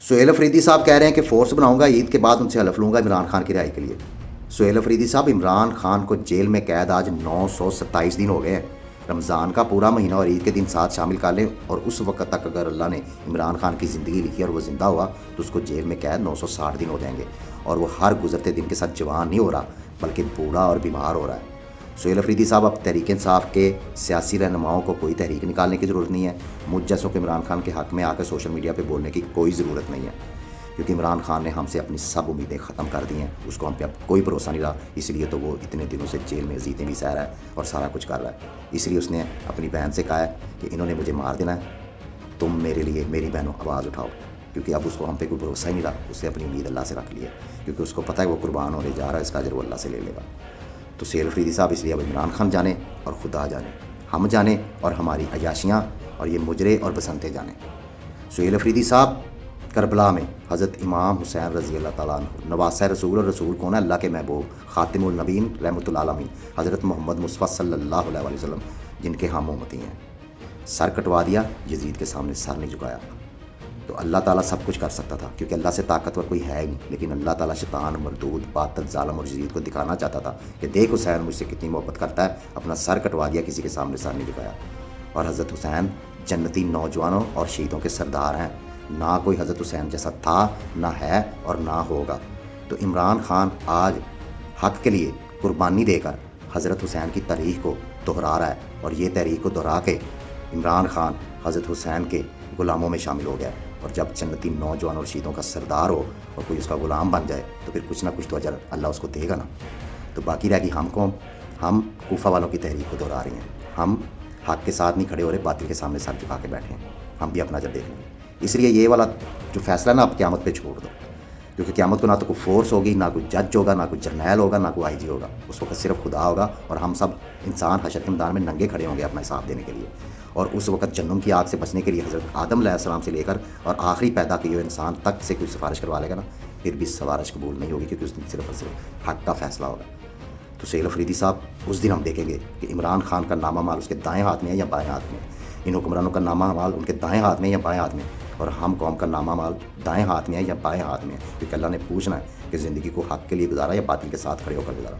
سہیل افریدی صاحب کہہ رہے ہیں کہ فورس بناؤں گا، عید کے بعد ان سے حلف لوں گا عمران خان کی رہائی کے لیے۔ سہیل افریدی صاحب، عمران خان کو جیل میں قید آج 927 دن ہو گئے ہیں۔ رمضان کا پورا مہینہ اور عید کے دن ساتھ شامل کر لیں، اور اس وقت تک اگر اللہ نے عمران خان کی زندگی لکھی اور وہ زندہ ہوا تو اس کو جیل میں قید 960 دن ہو جائیں گے، اور وہ ہر گزرتے دن کے ساتھ جوان نہیں ہو رہا بلکہ بوڑھا اور بیمار ہو رہا ہے۔ سہیل افریدی صاحب، اب تحریک انصاف کے سیاسی رہنماؤں کو کوئی تحریک نکالنے کی ضرورت نہیں ہے۔ مجھ جیسوں کو عمران خان کے حق میں آ کے سوشل میڈیا پہ بولنے کی کوئی ضرورت نہیں ہے، کیونکہ عمران خان نے ہم سے اپنی سب امیدیں ختم کر دی ہیں۔ اس کو ہم پہ اب کوئی بھروسہ نہیں رہا، اس لیے تو وہ اتنے دنوں سے جیل میں اذیتیں بھی سہ رہا ہے اور سارا کچھ کر رہا ہے۔ اس لیے اس نے اپنی بہن سے کہا ہے کہ انہوں نے مجھے مار دینا ہے، تم میرے لیے میری بہنوں آواز اٹھاؤ، کیونکہ اب اس کو ہم پہ کوئی بھروسہ ہی نہیں رہا۔ اس نے اپنی امید اللہ سے رکھ لی ہے، کیونکہ اس کو پتہ ہے وہ قربان ہونے جا رہا ہے، اس کا اجر وہ اللہ سے لے لے گا۔ تو سہیل افریدی صاحب، اس لیے اب عمران خان جانے اور خدا جانے، ہم جانے اور ہماری عیاشیاں اور یہ مجرے اور بسنتیں جانیں۔ سہیل افریدی صاحب، کربلا میں حضرت امام حسین رضی اللہ تعالیٰ عنہ، نواسہ رسول، اور رسول کون ہے؟ اللہ کے محبوب، خاتم النبیین، رحمۃ العالمین، حضرت محمد مصطفیٰ صلی اللہ علیہ وسلم، جن کے ہم امتی ہیں، سر کٹوا دیا، یزید کے سامنے سر نہیں جھکایا۔ تو اللہ تعالیٰ سب کچھ کر سکتا تھا، کیونکہ اللہ سے طاقتور کوئی ہے ہی نہیں، لیکن اللہ تعالیٰ شیطان، مردود، باطل، ظالم اور یزید کو دکھانا چاہتا تھا کہ دیکھ حسین مجھ سے کتنی محبت کرتا ہے، اپنا سر کٹوا دیا، کسی کے سامنے سر نہیں جھکایا۔ اور حضرت حسین جنتی نوجوانوں اور شہیدوں کے سردار ہیں، نہ کوئی حضرت حسین جیسا تھا، نہ ہے اور نہ ہوگا۔ تو عمران خان آج حق کے لیے قربانی دے کر حضرت حسین کی تاریخ کو دہرا رہا ہے، اور یہ تحریک کو دہرا کے عمران خان حضرت حسین کے غلاموں میں شامل ہو گیا ہے۔ اور جب جنتی نوجوان اور شہیدوں کا سردار ہو اور کوئی اس کا غلام بن جائے تو پھر کچھ نہ کچھ تو اجر اللہ اس کو دے گا نا۔ تو باقی رہ گئی ہم قوم، ہم کوفہ والوں کی تحریک کو دہرا رہے ہیں، ہم حق کے ساتھ نہیں کھڑے ہو رہے، باطل کے سامنے سر جھکا کے بیٹھے ہیں، ہم بھی اپنا اجر دیکھ لیں گے۔ اس لیے یہ والا جو فیصلہ نا آپ قیامت پہ چھوڑ دو، کیونکہ قیامت کو نہ تو کوئی فورس ہوگی، نہ کوئی جج ہوگا، نہ کوئی جرنیل ہوگا، نہ کوئی آئی جی ہوگا، اس وقت صرف خدا ہوگا، اور ہم سب انسان حشر کے میدان میں ننگے کھڑے ہوں گے اپنا حساب دینے کے لیے۔ اور اس وقت جہنم کی آگ سے بچنے کے لیے حضرت آدم علیہ السلام سے لے کر اور آخری پیدا کیے ہوئے انسان تک سے کوئی سفارش کروا لے گا نا، پھر بھی سفارش قبول نہیں ہوگی، کیونکہ اس دن صرف اور صرف حق کا فیصلہ ہوگا۔ تو سہیل افریدی صاحب، اس دن ہم دیکھیں گے کہ عمران خان کا نامہ مال اس کے دائیں ہاتھ میں ہے یا بائیں ہاتھ میں، ان حکمرانوں کا نامہ مال ان کے دائیں ہاتھ میں ہے یا بائیں ہاتھ میں، اور ہم قوم کا نامہ مال دائیں ہاتھ میں ہے یا بائیں ہاتھ میں ہے، کیونکہ اللہ نے پوچھنا ہے کہ زندگی کو حق کے لیے گزارا یا باطل کے ساتھ کھڑے ہو کر گزارا۔